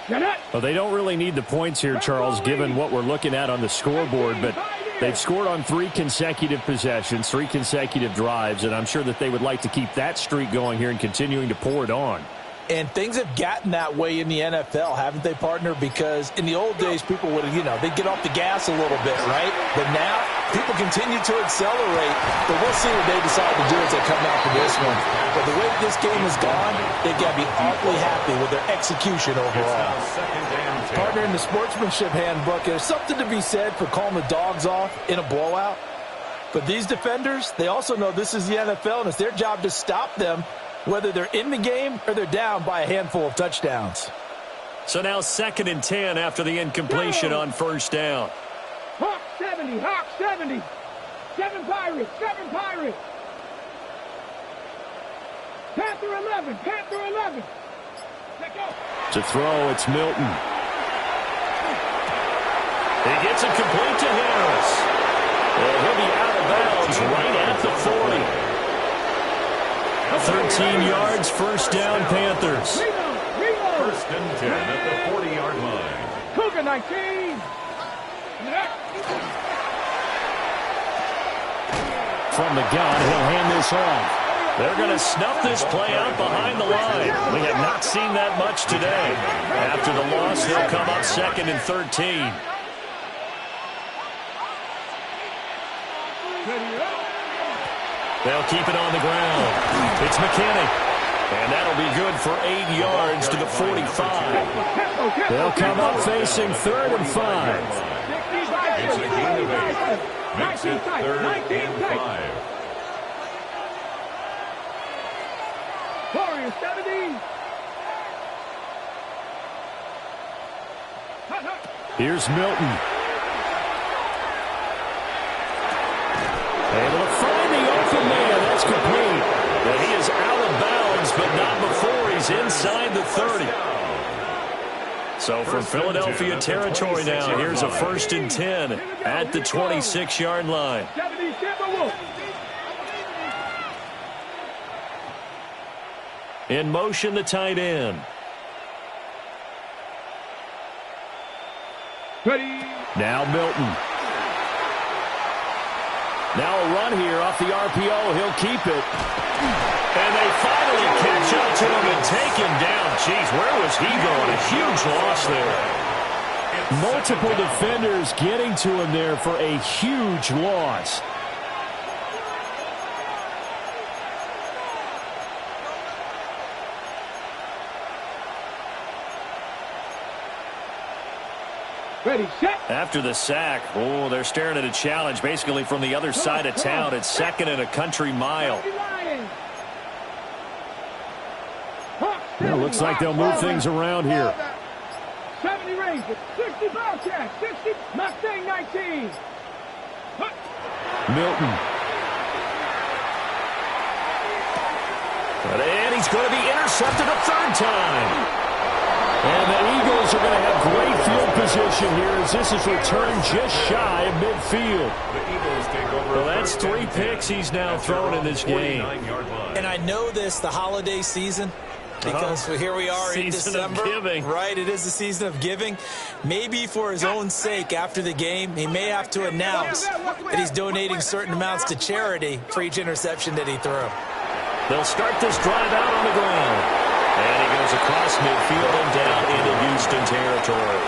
Well, they don't really need the points here, Charles, given what we're looking at on the scoreboard, but they've scored on 3 consecutive possessions, 3 consecutive drives, and I'm sure that they would like to keep that streak going here and continuing to pour it on. And things have gotten that way in the NFL, haven't they, partner? Because in the old days, people would, they'd get off the gas a little bit, right? But now, people continue to accelerate. But we'll see what they decide to do as they come out for this one. But the way this game has gone, they've got to be awfully happy with their execution overall. Partner, in the sportsmanship handbook, there's something to be said for calling the dogs off in a blowout. But these defenders, they also know this is the NFL, and it's their job to stop them, whether they're in the game or they're down by a handful of touchdowns. So now 2nd and 10 after the incompletion on 1st down. Hawk 70, Hawk 70. 7 Pirates, 7 Pirates. Panther 11, Panther 11. Let go. To throw, it's Milton. He gets it complete to Harris. Well, he'll be out of bounds right at the 40. 13 yards, 1st down, Panthers. Reload. 1st and 10 at the 40-yard line. Cougar 19. From the gun, he'll hand this off. They're going to snuff this play out behind the line. We have not seen that much today. After the loss, they'll come up 2nd and 13. They'll keep it on the ground. It's McKinney. And that'll be good for 8 yards to the 45. They'll come up facing 3rd and 5. It's a gain of 8. Makes it 3rd and 5. Warriors 70. Here's Milton. Able to find the open man. That's complete. And he is out of bounds, but not before he's inside the 30. So from Philadelphia territory now, here's a 1st and 10 at the 26-yard line. In motion, the tight end. Ready. Now Milton. Now a run here off the RPO. He'll keep it. And they finally catch up to him and take him down. Jeez, where was he going? A huge loss there. Multiple defenders getting to him there for a huge loss. Ready, set. After the sack, oh, they're staring at a challenge basically from the other side of town. It's second and a country mile. It looks like they'll move things around here. 70 Rangers, 60 Bobcats, 60 Mustang 19. Milton. And he's going to be intercepted a third time. And the Eagles are going to have great field position here as this is returned just shy of midfield. The Eagles take over. Well, that's 3 picks he's now thrown in this game. And I know this, the holiday season, because here we are in December. Season of giving. Right, it is the season of giving. Maybe for his own sake after the game, he may have to announce that he's donating certain amounts to charity for each interception that he threw. They'll start this drive out on the ground. And he goes across midfield and down into Houston territory.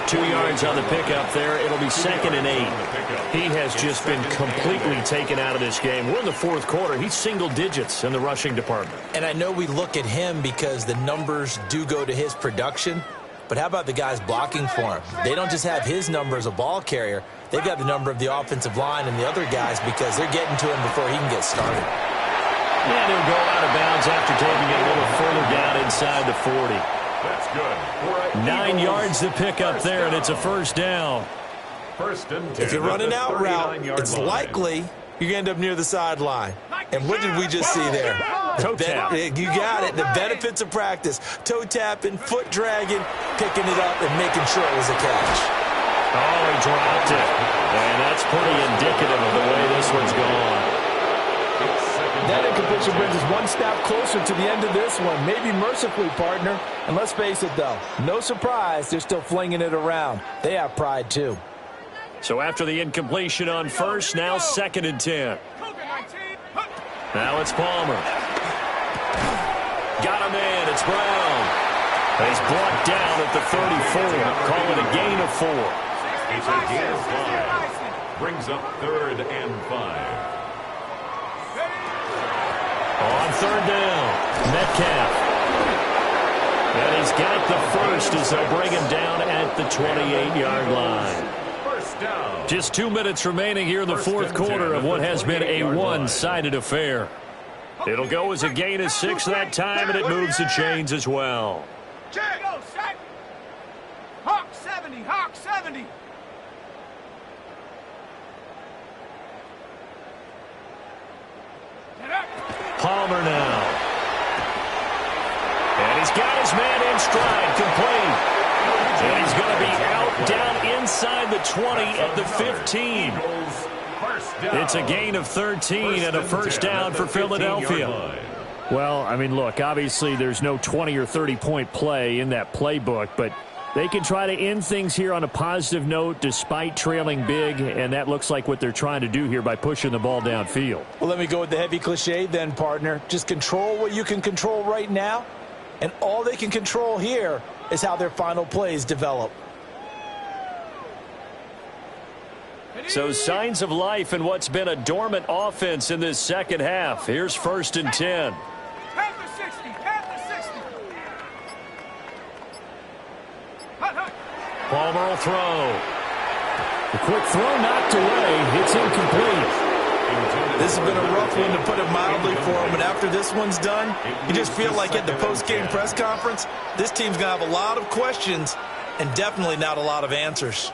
2 yards on the pickup there. It'll be 2nd and 8. He has just been completely taken out of this game. We're in the 4th quarter. He's single digits in the rushing department. And I know we look at him because the numbers do go to his production. But how about the guys blocking for him? They don't just have his number as a ball carrier. They've got the number of the offensive line and the other guys because they're getting to him before he can get started. And he'll go out of bounds after taking it a little further down inside the 40. That's good. 9 yards to pick up there, and it's a first down. First and 10. If you're running out route, it's likely you're going to end up near the sideline. And what did we just see there? Toe tap. You got it. The benefits of practice. Toe tapping, foot dragging, picking it up, and making sure it was a catch. Oh, he dropped it. And that's pretty indicative of the way this one's gone. That incompletion brings us one step closer to the end of this one. Maybe mercifully, partner. And let's face it, though, no surprise, they're still flinging it around. They have pride, too. So after the incompletion on first, now 2nd and 10. Now it's Palmer. Got a man. It's Brown. He's blocked down at the 34. Call it a gain of 4. It's a gain of 5. Brings up 3rd and 5. On 3rd down, Metcalf. And he's got the first as they'll bring him down at the 28-yard line. First down. Just 2 minutes remaining here in the 4th quarter of what has been a one-sided affair. It'll go as a gain of 6 that time, and it moves the chains as well. Hawk 70, Hawk 70. Palmer now. And he's got his man in stride, complete. And he's going to be out down inside the 20 at the 15. It's a gain of 13 and a first down for Philadelphia. Well, I mean, look, obviously there's no 20 or 30-point play in that playbook, but they can try to end things here on a positive note despite trailing big, and that looks like what they're trying to do here by pushing the ball downfield. Well, let me go with the heavy cliche then, partner. Just control what you can control right now, and all they can control here is how their final plays develop. So signs of life in what's been a dormant offense in this second half. Here's 1st and 10. Palmer will throw. The quick throw knocked away. It's incomplete. This has been a rough one, to put it mildly, for him. But after this one's done, you just feel like at the post-game press conference, this team's going to have a lot of questions and definitely not a lot of answers.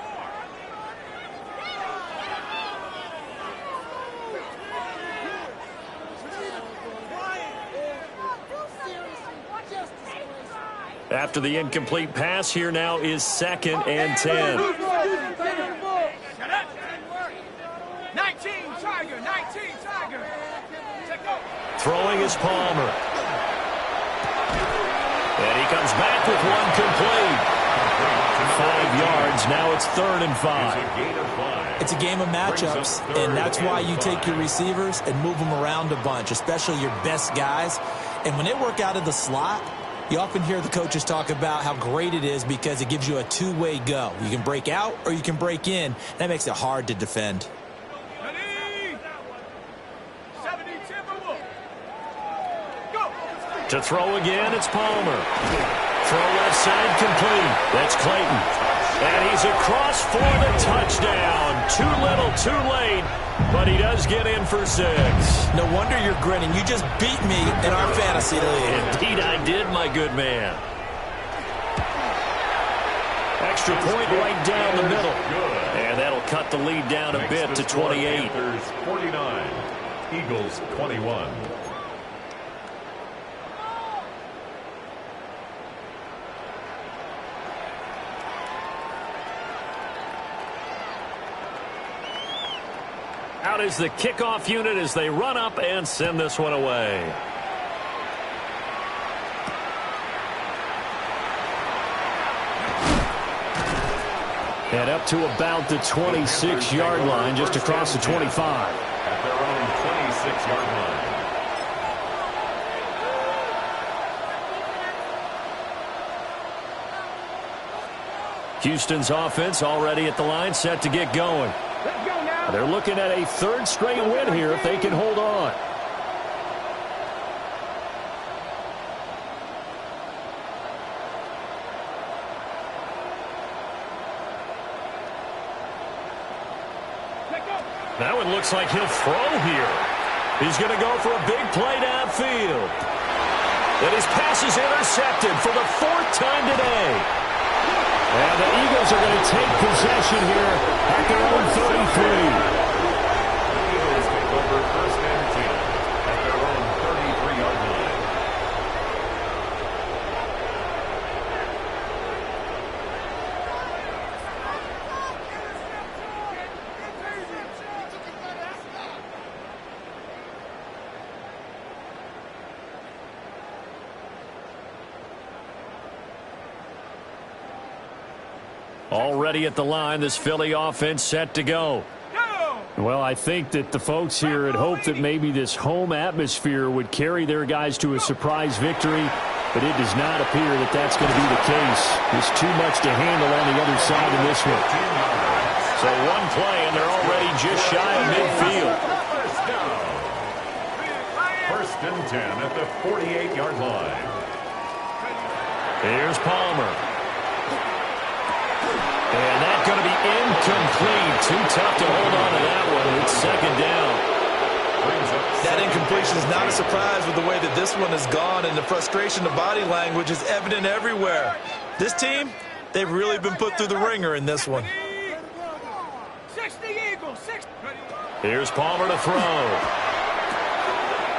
After the incomplete pass, here now is 2nd and 10. 19 Tiger, 19 Tiger. Throwing is Palmer. And he comes back with one complete. 5 yards. Now it's 3rd and 5. It's a gain of 5. It's a game of matchups, and that's why you take your receivers and move them around a bunch, especially your best guys. And when they work out of the slot, you often hear the coaches talk about how great it is because it gives you a two-way go. You can break out or you can break in. That makes it hard to defend. To throw again, it's Palmer. Throw left side complete. That's Clayton. And he's across for the touchdown. Too little, too late, but he does get in for 6. No wonder you're grinning. You just beat me in our fantasy league. Indeed I did, my good man. Extra point right down the middle. And that'll cut the lead down a bit to 28. Panthers 49, Eagles 21. Out is the kickoff unit as they run up and send this one away. And up to about the 26-yard line, just across the 25. At their own 26-yard line. Houston's offense already at the line, set to get going. Let's go now. They're looking at a 3rd straight win here if they can hold on. That one looks like he'll throw here. He's going to go for a big play downfield. And his pass is intercepted for the 4th time today. And the Eagles are going to take possession here at their own 33. Eagles take over 1st and 10 at their own 33-yard line. Already at the line, this Philly offense set to go. Well, I think that the folks here had hoped that maybe this home atmosphere would carry their guys to a surprise victory, but it does not appear that that's going to be the case. There's too much to handle on the other side of this one. So one play, and they're already just shy of midfield. First and 10 at the 48-yard line. Here's Palmer. And that's going to be incomplete. Too tough to hold on to that one. It's 2nd down. That incompletion is not a surprise with the way that this one has gone, and the frustration, the body language is evident everywhere. This team, they've really been put through the ringer in this one. 60 Eagles, 60. Here's Palmer to throw.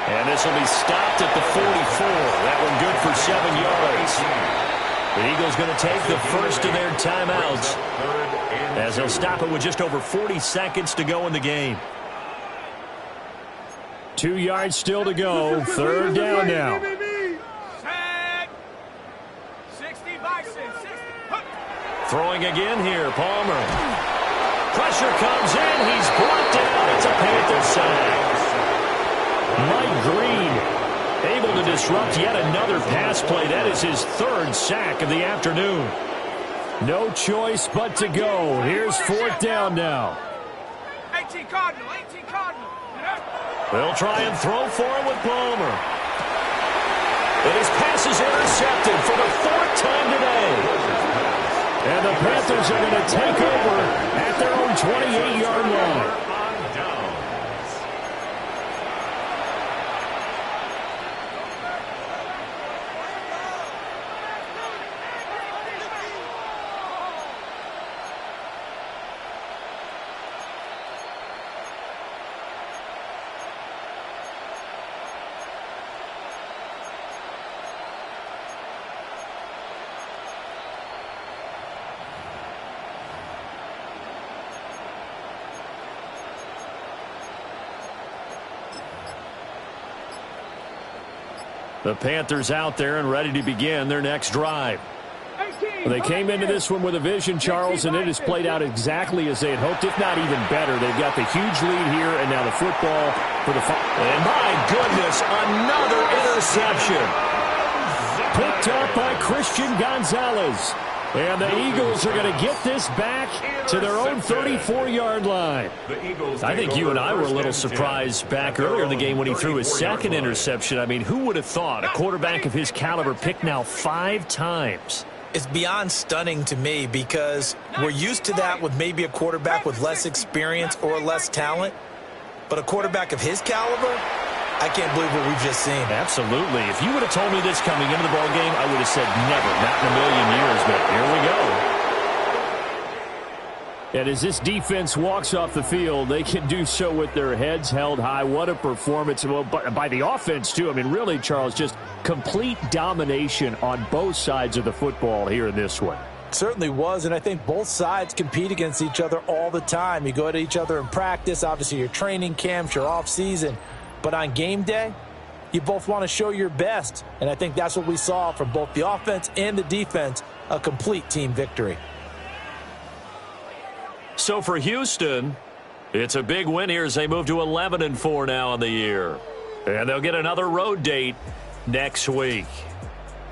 And this will be stopped at the 44. That one good for 7 yards. The Eagles going to take the first of their timeouts as they'll stop it with just over 40 seconds to go in the game. 2 yards still to go. 3rd down now. 60 Bison, 60. Throwing again here, Palmer. Pressure comes in. He's brought down. It's a Panther sack. Mike Green able to disrupt yet another pass play. That is his 3rd sack of the afternoon. No choice but to go. Here's 4th down now. 18 Cardinal, 18 Cardinal. They'll try and throw for him with Palmer. And his pass is intercepted for the 4th time today. And the Panthers are going to take over at their own 28-yard line. The Panthers out there and ready to begin their next drive. 18 Well, they came into this one with a vision, Charles, and it has played out exactly as they had hoped, if not even better. They've got the huge lead here, and now the football for the... And my goodness, another interception. Picked up by Christian Gonzalez. And the Eagles are going to get this back to their own 34-yard line. I think you and I were a little surprised back earlier in the game when he threw his second interception. I mean, who would have thought a quarterback of his caliber picked now 5 times? It's beyond stunning to me because we're used to that with maybe a quarterback with less experience or less talent. But a quarterback of his caliber, I can't believe what we've just seen. Absolutely. If you would have told me this coming into the ballgame, I would have said never, not in a million years, but here we go. And as this defense walks off the field, they can do so with their heads held high. What a performance. Well, by the offense, too. I mean, really, Charles, just complete domination on both sides of the football here in this one. Certainly was, and I think both sides compete against each other all the time. You go at each other in practice, obviously your training camps, your off-season. But on game day, you both want to show your best. And I think that's what we saw from both the offense and the defense, a complete team victory. So for Houston, it's a big win here as they move to 11-4 now on the year. And they'll get another road date next week.